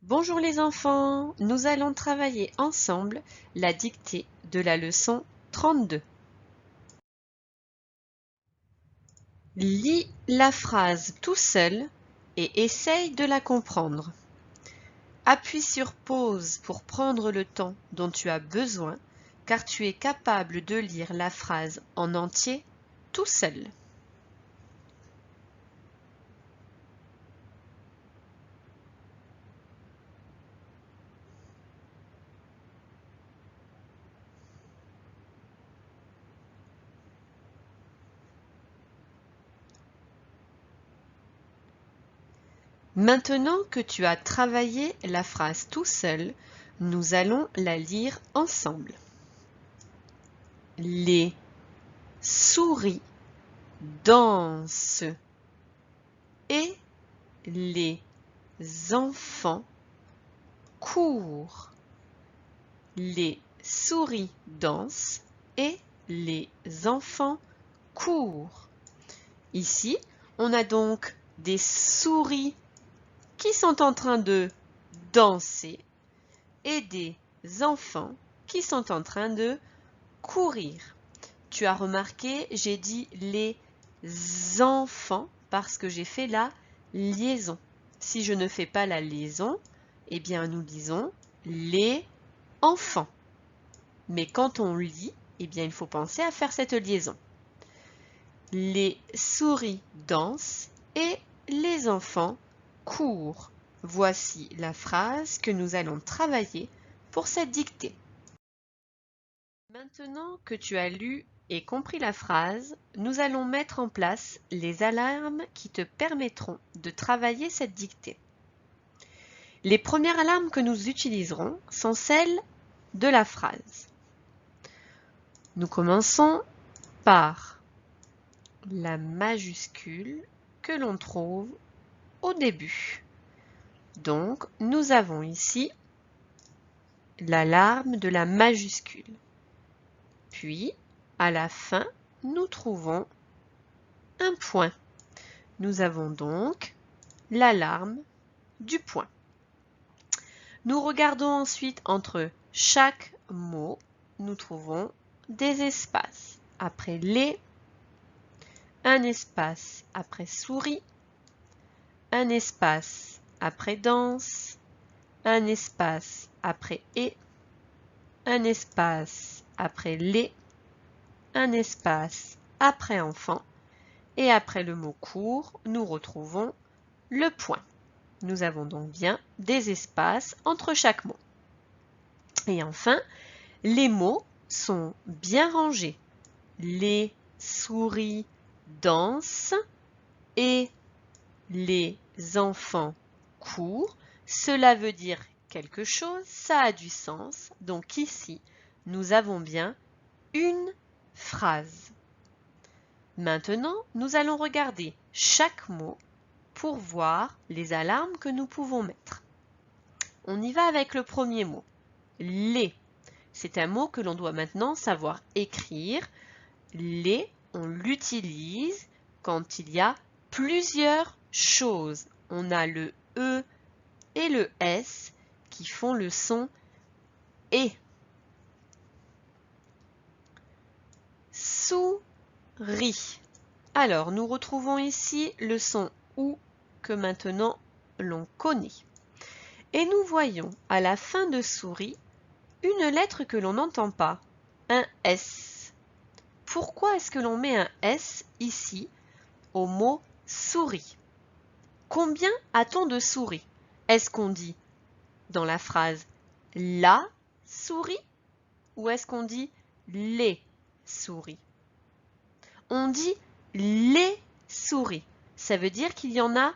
Bonjour les enfants, nous allons travailler ensemble la dictée de la leçon 32. Lis la phrase tout seul et essaye de la comprendre. Appuie sur pause pour prendre le temps dont tu as besoin car tu es capable de lire la phrase en entier tout seul. Maintenant que tu as travaillé la phrase tout seul, nous allons la lire ensemble. Les souris dansent et les enfants courent. Les souris dansent et les enfants courent. Ici, on a donc des souris qui sont en train de danser et des enfants qui sont en train de courir. Tu as remarqué, j'ai dit les enfants parce que j'ai fait la liaison. Si je ne fais pas la liaison, eh bien nous disons les enfants. Mais quand on lit, eh bien il faut penser à faire cette liaison. Les souris dansent et les enfants courent. Voici la phrase que nous allons travailler pour cette dictée. Maintenant que tu as lu et compris la phrase, nous allons mettre en place les alarmes qui te permettront de travailler cette dictée. Les premières alarmes que nous utiliserons sont celles de la phrase. Nous commençons par la majuscule que l'on trouve au début. Donc, nous avons ici l'alarme de la majuscule. Puis, à la fin, nous trouvons un point. Nous avons donc l'alarme du point. Nous regardons ensuite entre chaque mot, nous trouvons des espaces. Après les, un espace après souris, un espace après danse, un espace après et, un espace après les, un espace après enfant, et après le mot court, nous retrouvons le point. Nous avons donc bien des espaces entre chaque mot. Et enfin, les mots sont bien rangés. Les souris dansent et les enfants courent. Cela veut dire quelque chose, ça a du sens. Donc ici, nous avons bien une phrase. Maintenant, nous allons regarder chaque mot pour voir les alarmes que nous pouvons mettre. On y va avec le premier mot, les. C'est un mot que l'on doit maintenant savoir écrire. Les, on l'utilise quand il y a plusieurs choses. On a le E et le S qui font le son et. Souris. Alors, nous retrouvons ici le son OU que maintenant l'on connaît. Et nous voyons à la fin de souris une lettre que l'on n'entend pas, un S. Pourquoi est-ce que l'on met un S ici au mot souris? Combien a-t-on de souris? Est-ce qu'on dit dans la phrase la souris ou est-ce qu'on dit les souris? On dit les souris. Ça veut dire qu'il y en a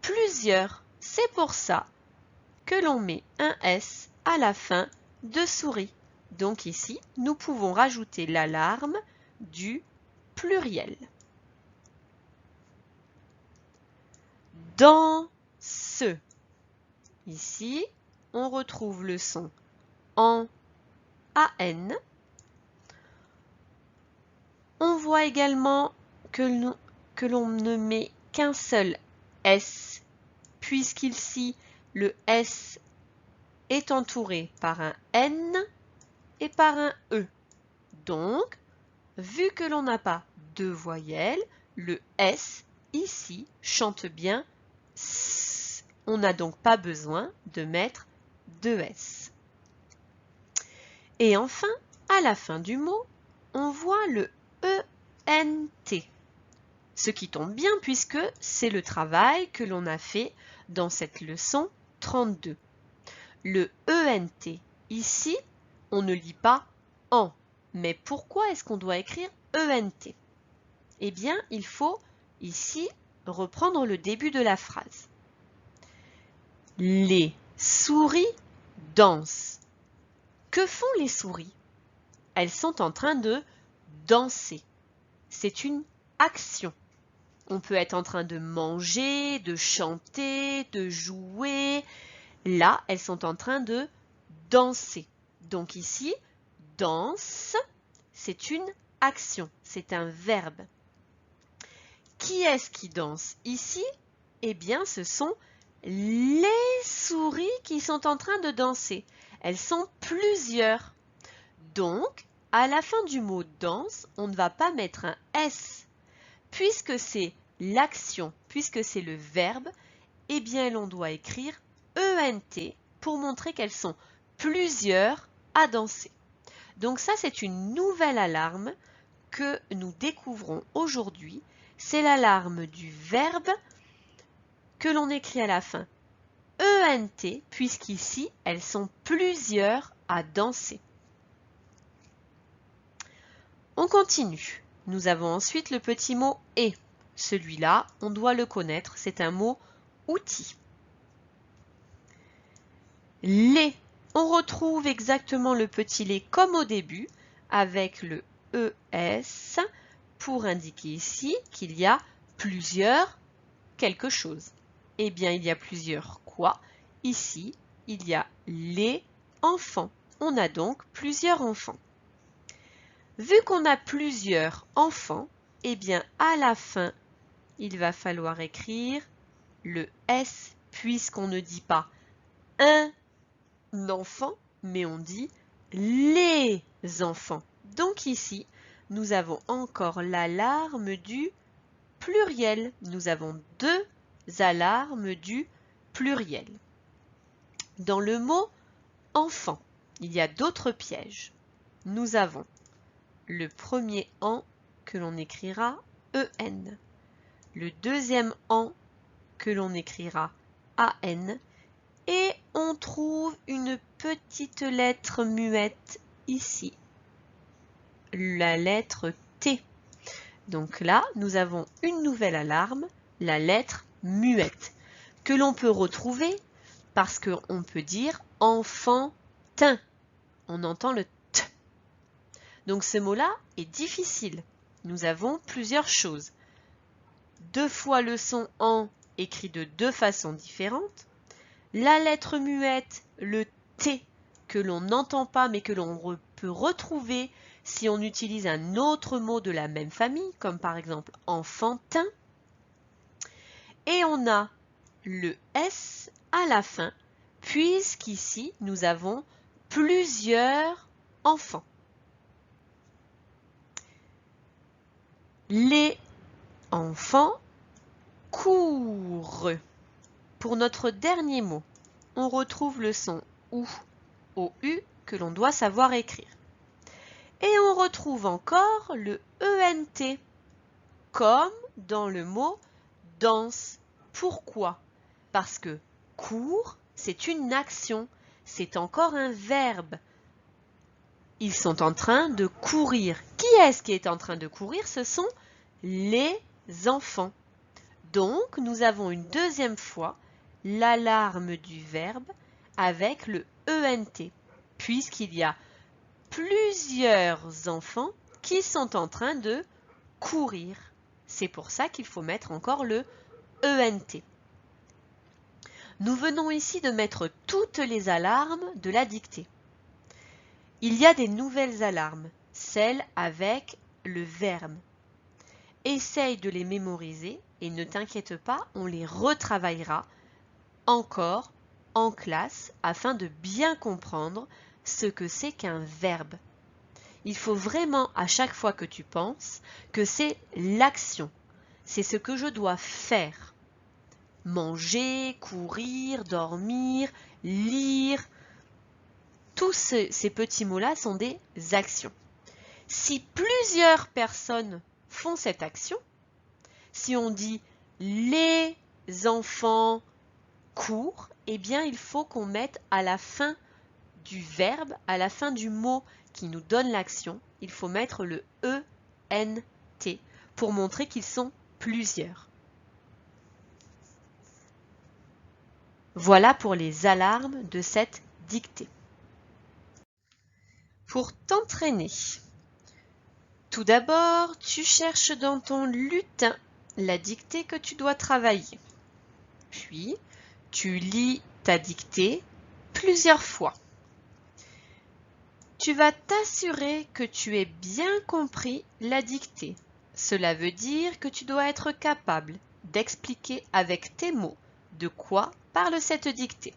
plusieurs. C'est pour ça que l'on met un S à la fin de souris. Donc ici, nous pouvons rajouter l'alarme du pluriel. Dans ce. Ici, on retrouve le son en AN. On voit également que l'on ne met qu'un seul S, puisqu'ici, le S est entouré par un N et par un E. Donc, vu que l'on n'a pas deux voyelles, le S ici chante bien S. On n'a donc pas besoin de mettre deux S. Et enfin, à la fin du mot, on voit le ENT. Ce qui tombe bien puisque c'est le travail que l'on a fait dans cette leçon 32. Le ENT, ici, on ne lit pas en. Mais pourquoi est-ce qu'on doit écrire ENT? Eh bien, il faut ici reprendre le début de la phrase. Les souris dansent. Que font les souris? Elles sont en train de danser. C'est une action. On peut être en train de manger, de chanter, de jouer. Là, elles sont en train de danser. Donc ici, danse, c'est une action, c'est un verbe. Qui est-ce qui danse ici? Eh bien, ce sont les souris qui sont en train de danser. Elles sont plusieurs. Donc, à la fin du mot danse, on ne va pas mettre un S. Puisque c'est l'action, puisque c'est le verbe, eh bien, l'on doit écrire ENT pour montrer qu'elles sont plusieurs à danser. Donc ça, c'est une nouvelle alarme que nous découvrons aujourd'hui. C'est l'alarme du verbe que l'on écrit à la fin ENT, puisqu'ici, elles sont plusieurs à danser. On continue. Nous avons ensuite le petit mot « et ». Celui-là, on doit le connaître, c'est un mot « outil ». Les. On retrouve exactement le petit lait comme au début, avec le ES, pour indiquer ici qu'il y a plusieurs quelque chose. Eh bien, il y a plusieurs quoi? Ici, il y a les enfants. On a donc plusieurs enfants. Vu qu'on a plusieurs enfants, eh bien, à la fin, il va falloir écrire le S, puisqu'on ne dit pas un enfant, mais on dit les enfants. Donc ici, nous avons encore l'alarme du pluriel. Nous avons deux alarmes du pluriel. Dans le mot enfant, il y a d'autres pièges. Nous avons le premier en que l'on écrira EN, le deuxième en que l'on écrira AN, et on trouve une petite lettre muette ici, la lettre T. Donc là, nous avons une nouvelle alarme, la lettre muette, que l'on peut retrouver parce qu'on peut dire enfantin. On entend le T. Donc ce mot-là est difficile. Nous avons plusieurs choses. Deux fois le son en écrit de deux façons différentes. La lettre muette, le T, que l'on n'entend pas mais que l'on peut retrouver si on utilise un autre mot de la même famille, comme par exemple enfantin. Et on a le S à la fin, puisqu'ici nous avons plusieurs enfants. Les enfants courent. Pour notre dernier mot, on retrouve le son OU, OU que l'on doit savoir écrire. Et on retrouve encore le ENT, comme dans le mot danse. Pourquoi? Parce que court, c'est une action, c'est encore un verbe. Ils sont en train de courir. Qui est-ce qui est en train de courir? Ce sont les enfants. Donc, nous avons une deuxième fois l'alarme du verbe avec le ENT, puisqu'il y a plusieurs enfants qui sont en train de courir. C'est pour ça qu'il faut mettre encore le ENT. Nous venons ici de mettre toutes les alarmes de la dictée. Il y a des nouvelles alarmes, celles avec le verbe. Essaye de les mémoriser et ne t'inquiète pas, on les retravaillera encore en classe afin de bien comprendre ce que c'est qu'un verbe. Il faut vraiment, à chaque fois que tu penses, que c'est l'action. C'est ce que je dois faire. Manger, courir, dormir, lire. Tous ces petits mots-là sont des actions. Si plusieurs personnes font cette action, si on dit les enfants courent, eh bien il faut qu'on mette à la fin du verbe, à la fin du mot qui nous donne l'action, il faut mettre le ENT pour montrer qu'ils sont plusieurs. Voilà pour les alarmes de cette dictée. Pour t'entraîner, tout d'abord, tu cherches dans ton lutin la dictée que tu dois travailler. Puis, tu lis ta dictée plusieurs fois. Tu vas t'assurer que tu aies bien compris la dictée. Cela veut dire que tu dois être capable d'expliquer avec tes mots de quoi parle cette dictée.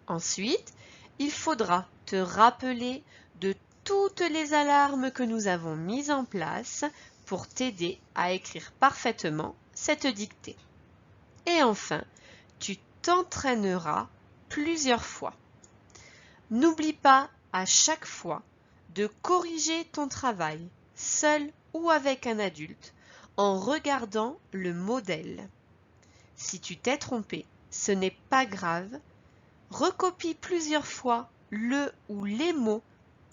Ensuite, il faudra te rappeler de toutes les alarmes que nous avons mises en place pour t'aider à écrire parfaitement cette dictée. Et enfin, tu t'entraîneras plusieurs fois. N'oublie pas à chaque fois de corriger ton travail, seul ou avec un adulte, en regardant le modèle. Si tu t'es trompé, ce n'est pas grave. Recopie plusieurs fois le ou les mots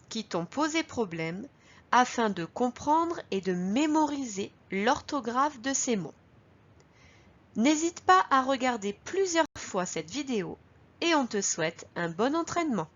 qui t'ont posé problème afin de comprendre et de mémoriser l'orthographe de ces mots. N'hésite pas à regarder plusieurs fois cette vidéo et on te souhaite un bon entraînement.